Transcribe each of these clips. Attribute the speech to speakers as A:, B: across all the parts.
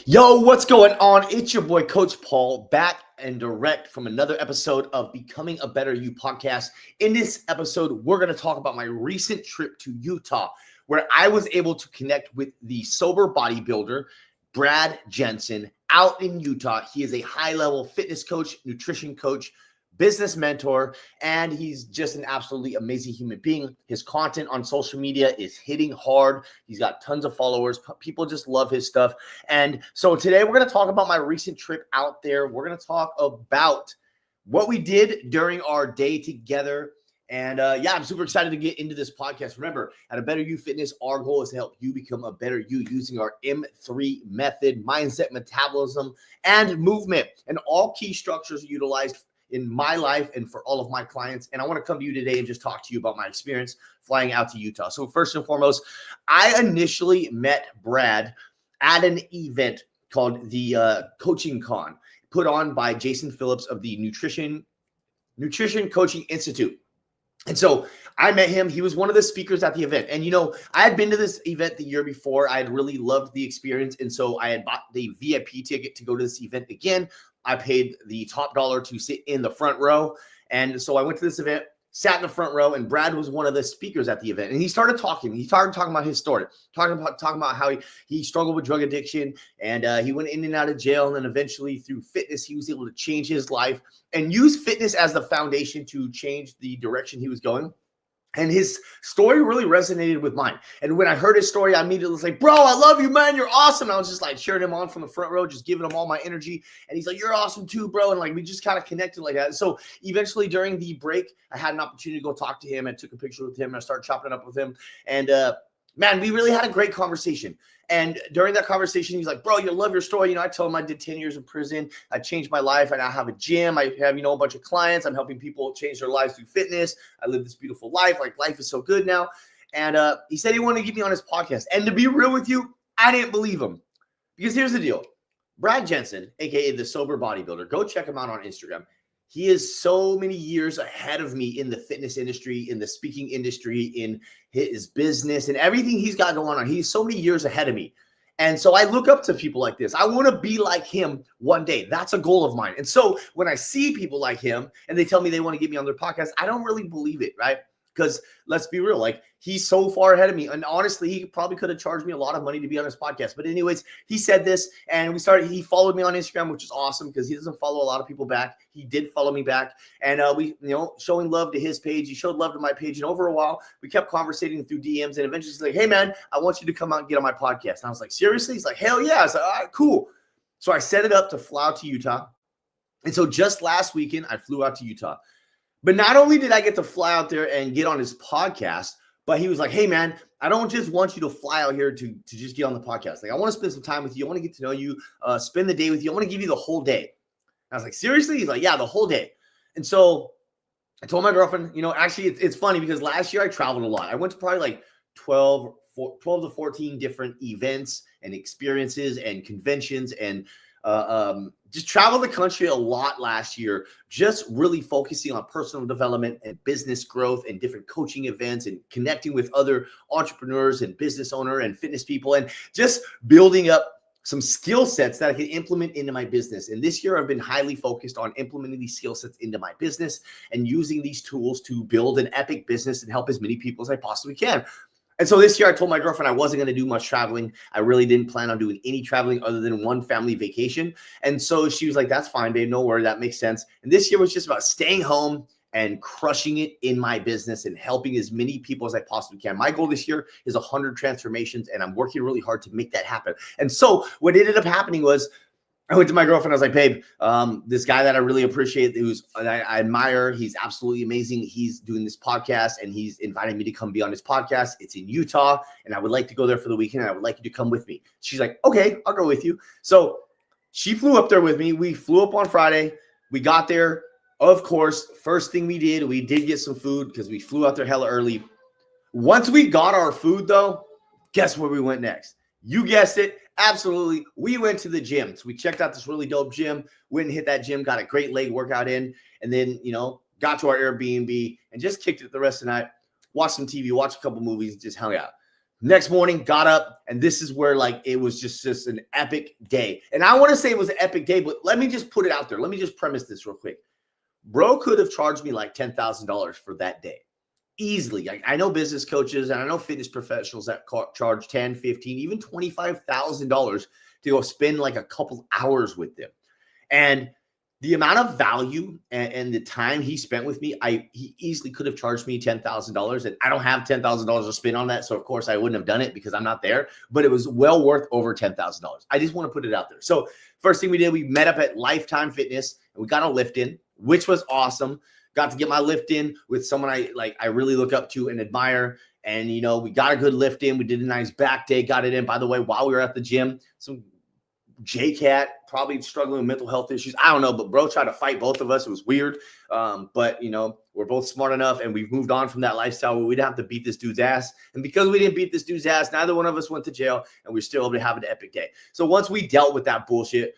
A: Yo, what's going on? It's your boy, Coach Paul, back and direct from another episode of Becoming a Better You podcast. In this episode, we're going to talk about my recent trip to Utah, where I was able to connect with the sober bodybuilder, Brad Jensen, out in Utah. He is a high-level fitness coach, nutrition coach, business mentor, and he's just an absolutely amazing human being. His content on social media is hitting hard. He's got tons of followers. People just love his stuff. And so today we're going to talk about my recent trip out there. We're going to talk about what we did during our day together. And I'm super excited to get into this podcast. Remember, at A Better You Fitness, our goal is to help you become a better you using our M3 method, mindset, metabolism, and movement. And all key structures are utilized in my life and for all of my clients. And I want to come to you today and just talk to you about my experience flying out to Utah. So first and foremost, I initially met Brad at an event called the Coaching Con, put on by Jason Phillips of the Nutrition Coaching Institute. And so I met him. He was one of the speakers at the event. And, you know, I had been to this event the year before. I had really loved the experience. And so I had bought the VIP ticket to go to this event again. I paid the top dollar to sit in the front row. And so I went to this event, sat in the front row, and Brad was one of the speakers at the event. And he started talking. He started talking about his story, talking about how he struggled with drug addiction, and he went in and out of jail. And then eventually through fitness, he was able to change his life and use fitness as the foundation to change the direction he was going. And his story really resonated with mine. And when I heard his story, I immediately was like, bro, I love you, man. You're awesome. And I was just like cheering him on from the front row, just giving him all my energy. And he's like, you're awesome too, bro. And like, we just kind of connected like that. So eventually during the break, I had an opportunity to go talk to him. I took a picture with him and I started chopping it up with him. And man, we really had a great conversation. And during that conversation, he's like, bro, you love your story. You know, I told him I did 10 years in prison. I changed my life. I now have a gym. I have, a bunch of clients. I'm helping people change their lives through fitness. I live this beautiful life. Like, life is so good now. And he said he wanted to get me on his podcast. And to be real with you, I didn't believe him. Because here's the deal. Brad Jensen, a.k.a. the Sober Bodybuilder, go check him out on Instagram. He is so many years ahead of me in the fitness industry, in the speaking industry, in his business, and everything he's got going on. He's so many years ahead of me. And so I look up to people like this. I want to be like him one day. That's a goal of mine. And so when I see people like him and they tell me they want to get me on their podcast, I don't really believe it, right? Because let's be real, like, he's so far ahead of me. And honestly, he probably could have charged me a lot of money to be on his podcast. But anyways, he said this and he followed me on Instagram, which is awesome because he doesn't follow a lot of people back. He did follow me back. And we, showing love to his page. He showed love to my page. And over a while, we kept conversating through DMs. And eventually he's like, hey, man, I want you to come out and get on my podcast. And I was like, seriously? He's like, hell yeah. I was like, all right, cool. So I set it up to fly out to Utah. And so just last weekend, I flew out to Utah. But not only did I get to fly out there and get on his podcast, but he was like, hey, man, I don't just want you to fly out here to just get on the podcast. Like, I want to spend some time with you. I want to get to know you, spend the day with you. I want to give you the whole day. And I was like, seriously? He's like, yeah, the whole day. And so I told my girlfriend, actually, it's funny because last year I traveled a lot. I went to probably like 12 to 14 different events and experiences and conventions and just traveled the country a lot last year, just really focusing on personal development and business growth and different coaching events and connecting with other entrepreneurs and business owner and fitness people and just building up some skill sets that I can implement into my business. And this year I've been highly focused on implementing these skill sets into my business and using these tools to build an epic business and help as many people as I possibly can. And so this year I told my girlfriend I wasn't going to do much traveling. I really didn't plan on doing any traveling other than one family vacation. And so she was like, that's fine, babe. No worry. That makes sense. And this year was just about staying home and crushing it in my business and helping as many people as I possibly can. My goal this year is 100 transformations, and I'm working really hard to make that happen. And so what ended up happening was I went to my girlfriend. I was like, babe, this guy that I really appreciate, I admire, he's absolutely amazing. He's doing this podcast and he's invited me to come be on his podcast. It's in Utah and I would like to go there for the weekend. And I would like you to come with me. She's like, okay, I'll go with you. So she flew up there with me. We flew up on Friday. We got there. Of course, first thing we did get some food because we flew out there hella early. Once we got our food though, guess where we went next? You guessed it. Absolutely. We went to the gym. So we checked out this really dope gym, went and hit that gym, got a great leg workout in, and then, got to our Airbnb and just kicked it the rest of the night, watched some TV, watched a couple movies, just hung out. Next morning, got up, and this is where like it was just an epic day. And I want to say it was an epic day, but let me just put it out there. Let me just premise this real quick. Bro could have charged me like $10,000 for that day. Easily. Like, I know business coaches and I know fitness professionals that charge $10, $15, even $25,000 to go spend like a couple hours with them. And the amount of value and the time he spent with me, he easily could have charged me $10,000, and I don't have $10,000 to spend on that. So of course I wouldn't have done it because I'm not there, but it was well worth over $10,000. I just want to put it out there. So first thing we did, we met up at Lifetime Fitness and we got a lift in, which was awesome. Got to get my lift in with someone I really look up to and admire. And, you know, we got a good lift in. We did a nice back day, got it in. By the way, while we were at the gym, some J-Cat probably struggling with mental health issues. I don't know, but bro tried to fight both of us. It was weird. But, you know, we're both smart enough and we've moved on from that lifestyle where we didn't have to beat this dude's ass. And because we didn't beat this dude's ass, neither one of us went to jail and we're still able to have an epic day. So once we dealt with that bullshit,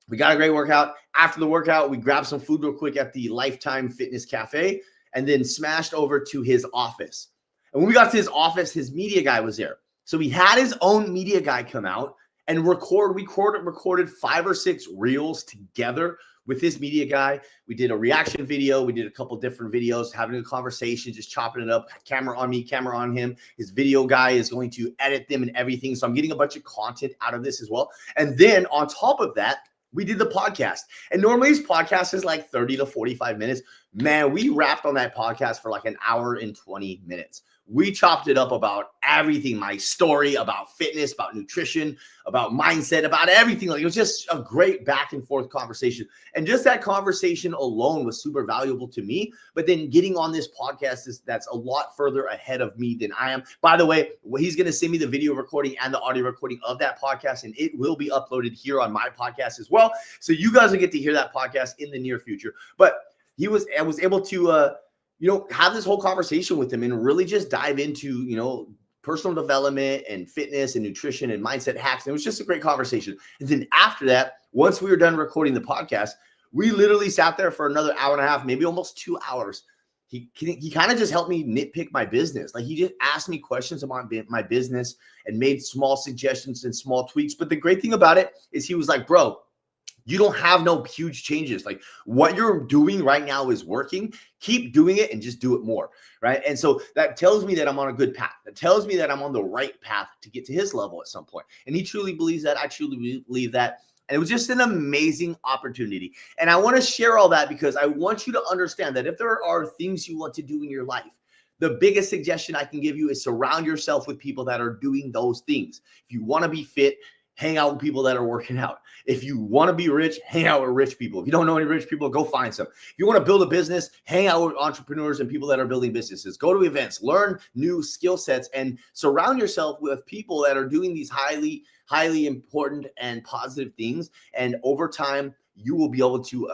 A: we got a great workout. After the workout, we grabbed some food real quick at the Lifetime Fitness Cafe and then smashed over to his office. And when we got to his office, his media guy was there. So he had his own media guy come out and recorded 5 or 6 reels together with his media guy. We did a reaction video. We did a couple different videos, having a conversation, just chopping it up, camera on me, camera on him. His video guy is going to edit them and everything. So I'm getting a bunch of content out of this as well. And then on top of that, we did the podcast. And normally his podcast is like 30 to 45 minutes. Man, we wrapped on that podcast for like an hour and 20 minutes. We chopped it up about everything, my story, about fitness, about nutrition, about mindset, about everything. Like, it was just a great back and forth conversation. And just that conversation alone was super valuable to me. But then getting on this podcast that's a lot further ahead of me than I am. By the way, he's going to send me the video recording and the audio recording of that podcast, and it will be uploaded here on my podcast as well. So you guys will get to hear that podcast in the near future. But I was able to have this whole conversation with him and really just dive into, personal development and fitness and nutrition and mindset hacks. And it was just a great conversation. And then after that, once we were done recording the podcast, we literally sat there for another hour and a half, maybe almost 2 hours. He kind of just helped me nitpick my business. Like, he just asked me questions about my business and made small suggestions and small tweaks. But the great thing about it is he was like, bro, you don't have no huge changes. Like, what you're doing right now is working. Keep doing it and just do it more, right? And so that tells me that I'm on a good path. That tells me that I'm on the right path to get to his level at some point. And he truly believes that. I truly believe that. And it was just an amazing opportunity. And I want to share all that because I want you to understand that if there are things you want to do in your life, the biggest suggestion I can give you is surround yourself with people that are doing those things. If you want to be fit, hang out with people that are working out. If you want to be rich, hang out with rich people. If you don't know any rich people, go find some. If you want to build a business, hang out with entrepreneurs and people that are building businesses. Go to events, learn new skill sets, and surround yourself with people that are doing these highly, highly important and positive things. And over time, you will be able to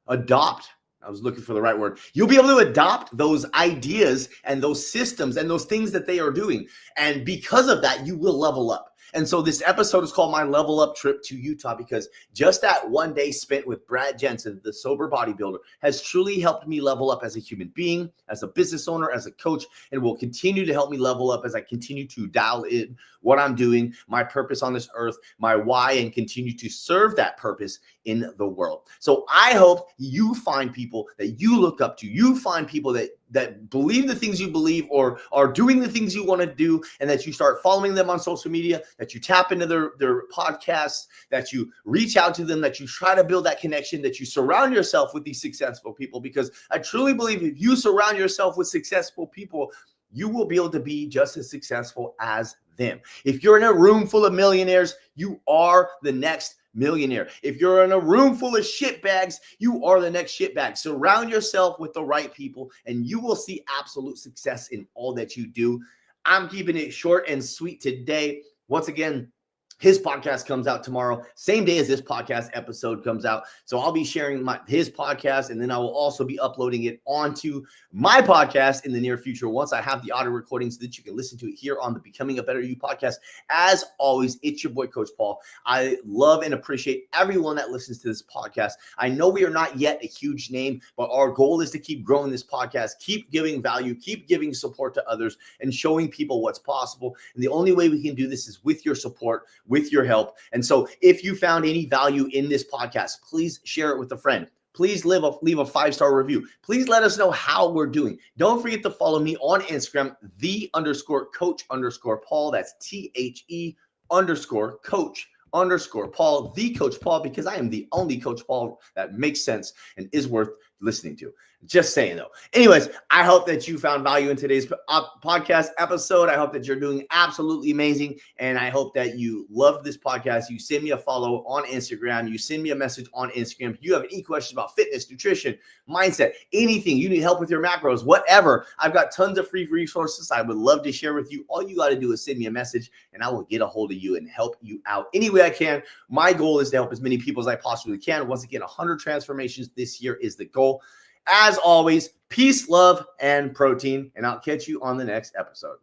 A: adopt. I was looking for the right word. You'll be able to adopt those ideas and those systems and those things that they are doing. And because of that, you will level up. And so this episode is called My Level Up Trip to Utah, because just that one day spent with Brad Jensen, the sober bodybuilder, has truly helped me level up as a human being, as a business owner, as a coach, and will continue to help me level up as I continue to dial in what I'm doing, my purpose on this earth, my why, and continue to serve that purpose in the world. So I hope you find people that you look up to. You find people that believe the things you believe or are doing the things you want to do, and that you start following them on social media, that you tap into their podcasts, that you reach out to them, that you try to build that connection, that you surround yourself with these successful people. Because I truly believe if you surround yourself with successful people, you will be able to be just as successful as them. If you're in a room full of millionaires, you are the next millionaire. If you're in a room full of shitbags, you are the next shitbag. Surround yourself with the right people, and you will see absolute success in all that you do. I'm keeping it short and sweet today. Once again, His podcast comes out tomorrow, same day as this podcast episode comes out. So I'll be sharing his podcast, and then I will also be uploading it onto my podcast in the near future once I have the audio recording so that you can listen to it here on the Becoming a Better You podcast. As always, it's your boy, Coach Paul. I love and appreciate everyone that listens to this podcast. I know we are not yet a huge name, but our goal is to keep growing this podcast, keep giving value, keep giving support to others, and showing people what's possible. And the only way we can do this is with your support, with your help. And so if you found any value in this podcast, please share it with a friend. Please leave a 5-star review. Please let us know how we're doing. Don't forget to follow me on Instagram, _coach_Paul. That's THE_coach_Paul, the Coach Paul, because I am the only Coach Paul that makes sense and is worth listening to. Just saying, though. Anyways, I hope that you found value in today's podcast episode. I hope that you're doing absolutely amazing, and I hope that you love this podcast. You send me a follow on Instagram. You send me a message on Instagram. If you have any questions about fitness, nutrition, mindset, anything, you need help with your macros, whatever, I've got tons of free resources I would love to share with you. All you got to do is send me a message, and I will get a hold of you and help you out any way I can. My goal is to help as many people as I possibly can. Once again, 100 transformations this year is the goal. As always, peace, love, and protein, and I'll catch you on the next episode.